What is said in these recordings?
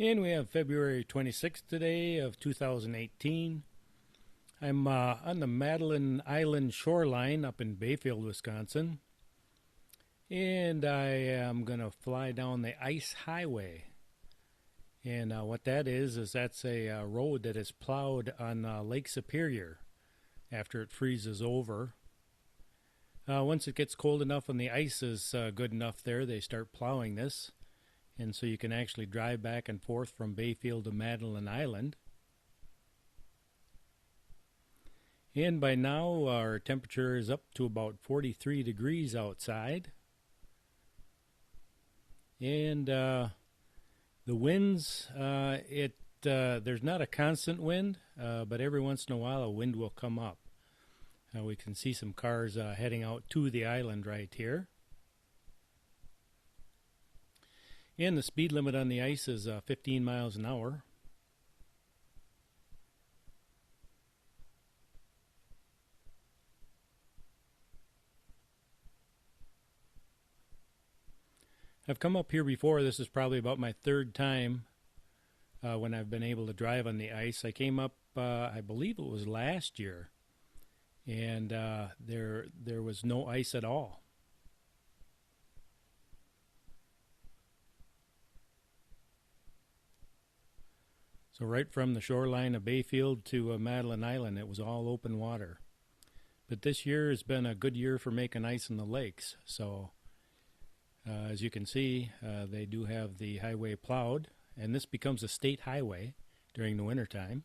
And we have February 26th today of 2018. I'm on the Madeline Island shoreline up in Bayfield, Wisconsin. And I am going to fly down the ice highway. And what that is that's a road that is plowed on Lake Superior after it freezes over. Once it gets cold enough and the ice is good enough there, they start plowing this. And so you can actually drive back and forth from Bayfield to Madeline Island. And by now our temperature is up to about 43 degrees outside. And the winds, there's not a constant wind, but every once in a while a wind will come up. We can see some cars heading out to the island right here. And the speed limit on the ice is 15 miles an hour. I've come up here before. This is probably about my third time when I've been able to drive on the ice. I came up, I believe it was last year, and there was no ice at all. So right from the shoreline of Bayfield to Madeline Island, it was all open water. But this year has been a good year for making ice in the lakes. So as you can see, they do have the highway plowed, and this becomes a state highway during the wintertime.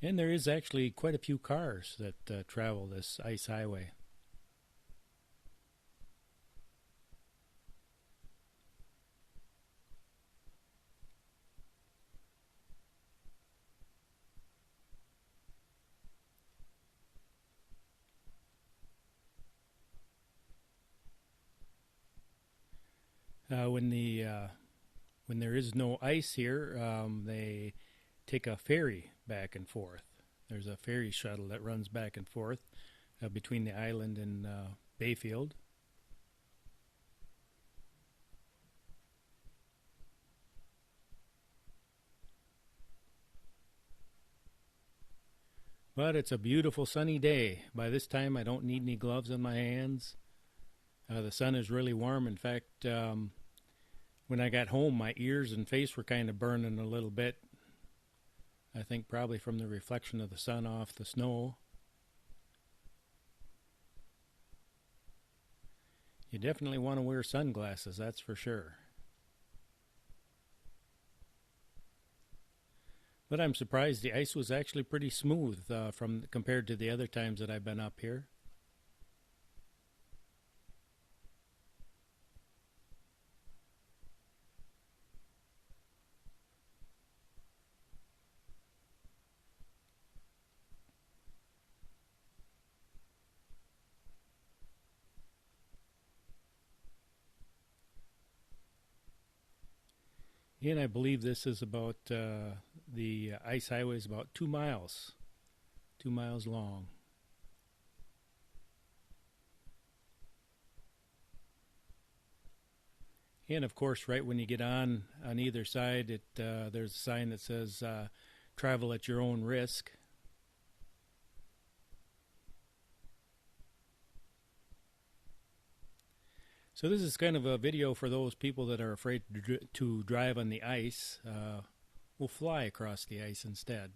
And there is actually quite a few cars that travel this ice highway. When there is no ice here, they take a ferry back and forth. There's a ferry shuttle that runs back and forth between the island and Bayfield. But it's a beautiful sunny day. By this time I don't need any gloves on my hands. The sun is really warm. In fact, when I got home, my ears and face were kind of burning a little bit. I think probably from the reflection of the sun off the snow. You definitely want to wear sunglasses, that's for sure. But I'm surprised the ice was actually pretty smooth compared to the other times that I've been up here. And I believe this is about, the ice highway is about 2 miles long. And of course, right when you get on either side, there's a sign that says, travel at your own risk. So this is kind of a video for those people that are afraid to drive on the ice. We'll fly across the ice instead.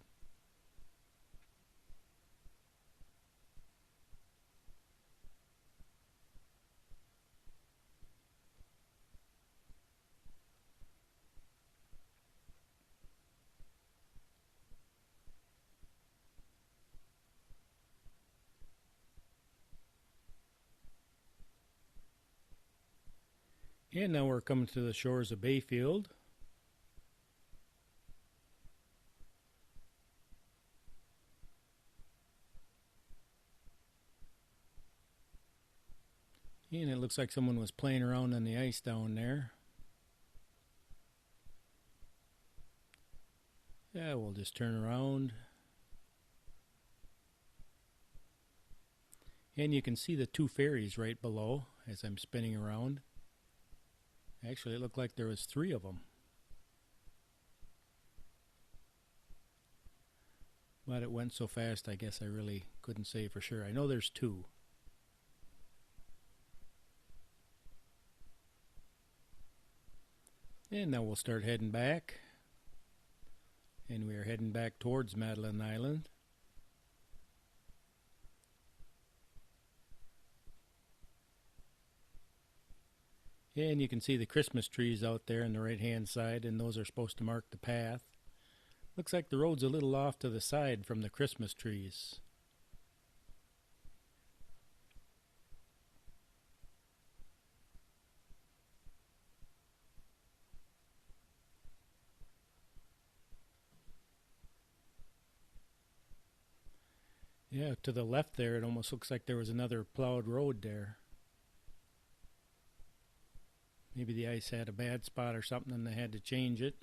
And now we're coming to the shores of Bayfield. And it looks like someone was playing around on the ice down there. Yeah, we'll just turn around. And you can see the two ferries right below as I'm spinning around. Actually, it looked like there was 3 of them. But it went so fast, I guess I really couldn't say for sure. I know there's 2. And now we'll start heading back. And we are heading back towards Madeline Island. And you can see the Christmas trees out there on the right hand side, and those are supposed to mark the path. Looks like the road's a little off to the side from the Christmas trees. Yeah, to the left there, it almost looks like there was another plowed road there. Maybe the ice had a bad spot or something and they had to change it.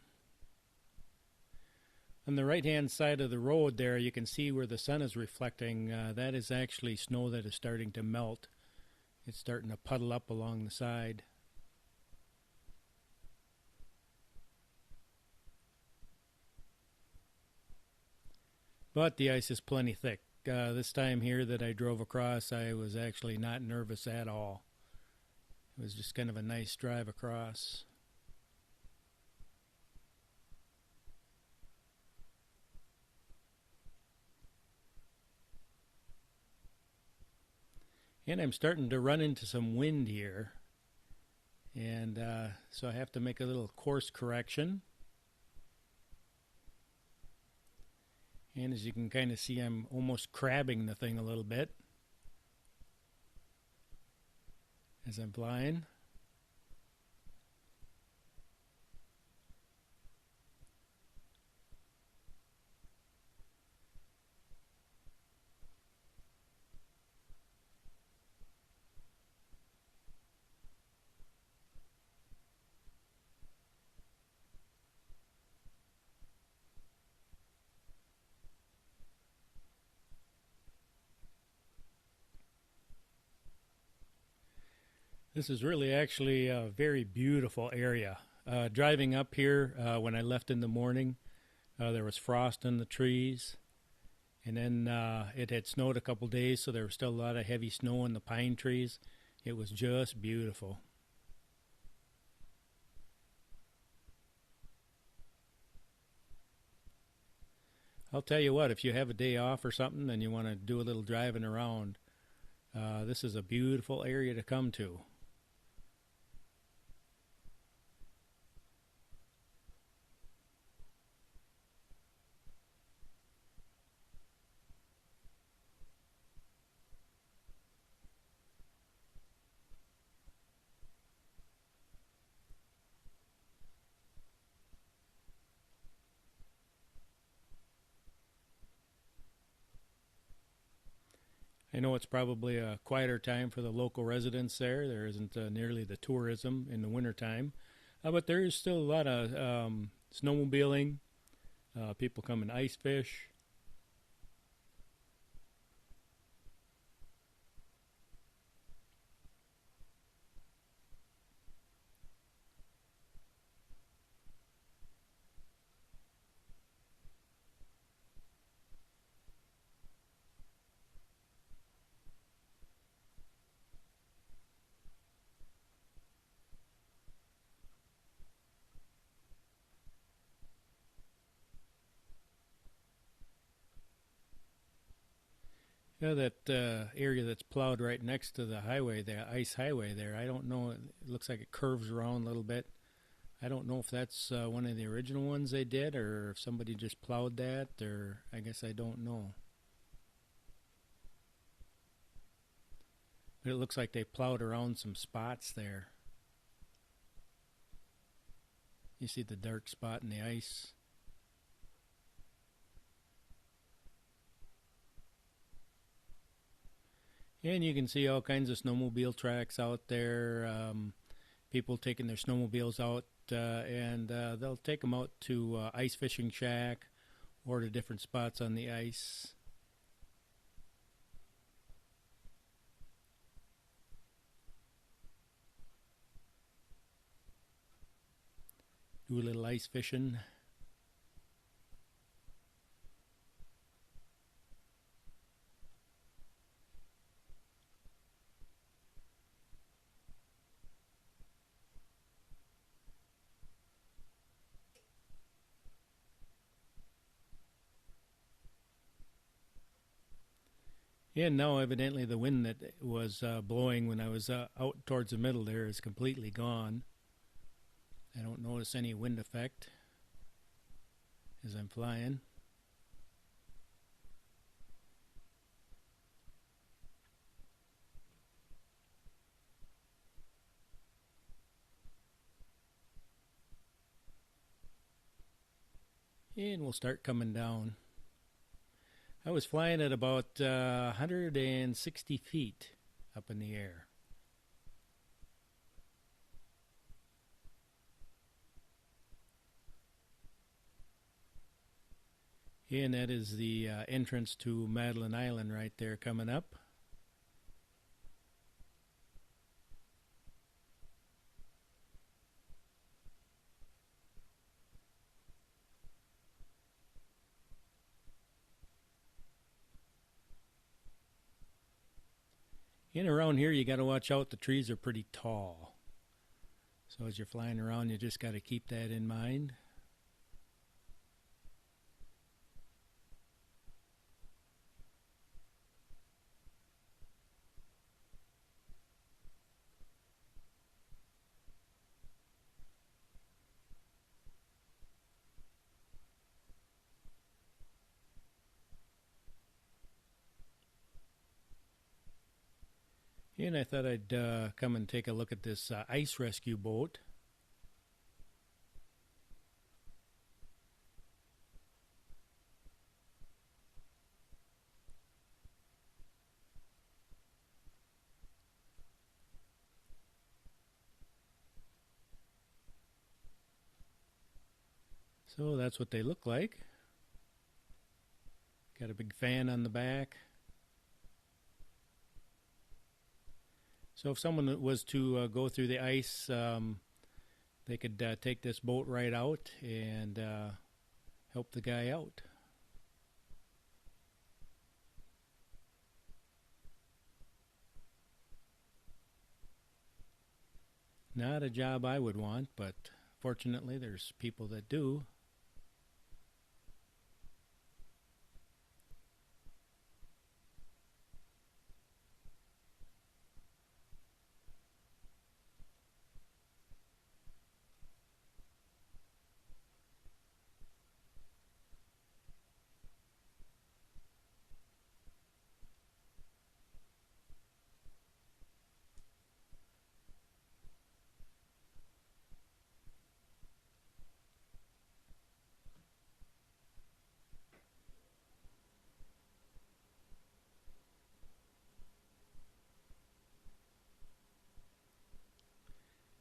On the right-hand side of the road there, you can see where the sun is reflecting. That is actually snow that is starting to melt. It's starting to puddle up along the side. But the ice is plenty thick. This time here that I drove across, I was actually not nervous at all. It was just kind of a nice drive across. And I'm starting to run into some wind here. And so I have to make a little course correction. And as you can kind of see, I'm almost crabbing the thing a little bit as I'm flying. This is really actually a very beautiful area. Driving up here, when I left in the morning, there was frost on the trees. And then it had snowed a couple days, so there was still a lot of heavy snow on the pine trees. It was just beautiful. I'll tell you what, if you have a day off or something and you want to do a little driving around, this is a beautiful area to come to. I know it's probably a quieter time for the local residents there. There isn't nearly the tourism in the wintertime. But there is still a lot of snowmobiling. People come and ice fish. Yeah, that area that's plowed right next to the highway, the ice highway there, I don't know, it looks like it curves around a little bit. I don't know if that's one of the original ones they did or if somebody just plowed that, or I guess I don't know. But it looks like they plowed around some spots there. You see the dark spot in the ice. And you can see all kinds of snowmobile tracks out there. People taking their snowmobiles out, and they'll take them out to ice fishing shack or to different spots on the ice. Do a little ice fishing. And now evidently the wind that was blowing when I was out towards the middle there is completely gone. I don't notice any wind effect as I'm flying. And we'll start coming down. I was flying at about 160 feet up in the air. And that is the entrance to Madeline Island right there coming up. And around here you got to watch out, the trees are pretty tall. So as you're flying around you just got to keep that in mind. And I thought I'd come and take a look at this ice rescue boat. So that's what they look like. Got a big fan on the back. So if someone was to go through the ice, they could take this boat right out and help the guy out. Not a job I would want, but fortunately there's people that do.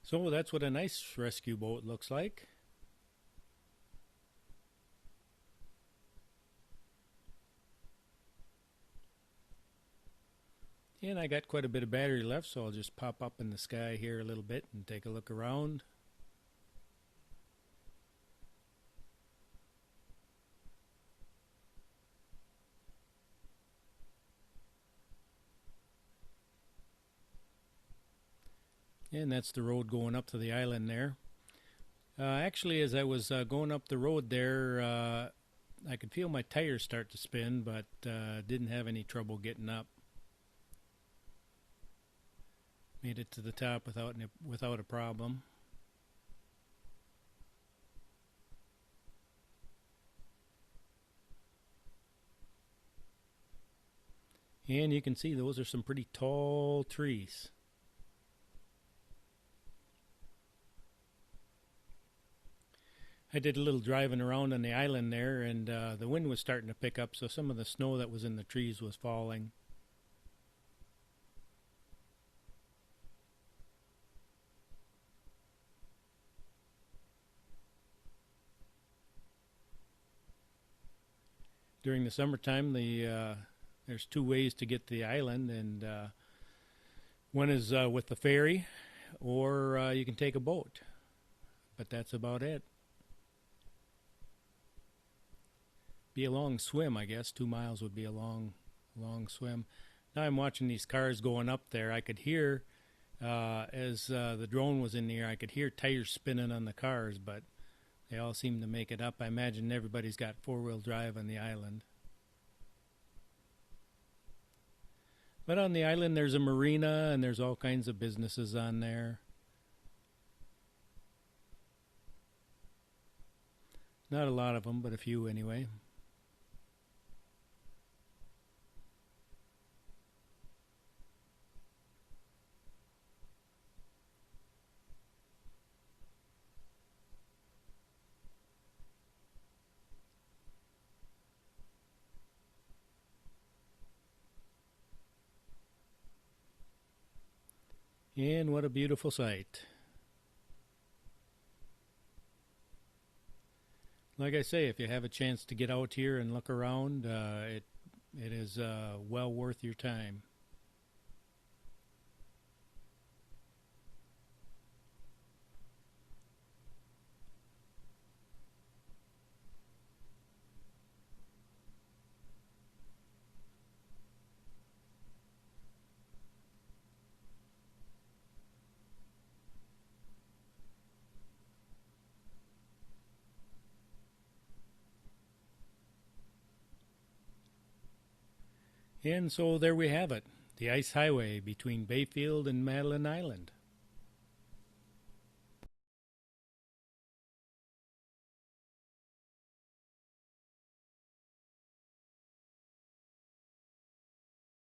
So that's what a nice rescue boat looks like. And I got quite a bit of battery left, so I'll just pop up in the sky here a little bit and take a look around. And that's the road going up to the island there. Actually, as I was going up the road there, I could feel my tires start to spin, but didn't have any trouble getting up. Made it to the top without a problem. And you can see those are some pretty tall trees. I did a little driving around on the island there, and the wind was starting to pick up, so some of the snow that was in the trees was falling. During the summertime, there's two ways to get to the island, and one is with the ferry, or you can take a boat. But that's about it. be a long swim, I guess. 2 miles would be a long swim. Now I'm watching these cars going up there. I could hear, as the drone was in the air, I could hear tires spinning on the cars, but they all seem to make it up. I imagine everybody's got four-wheel drive on the island. But on the island, there's a marina, and there's all kinds of businesses on there. Not a lot of them, but a few anyway. And what a beautiful sight. Like I say, if you have a chance to get out here and look around, it is well worth your time. And so there we have it, the ice highway between Bayfield and Madeline Island.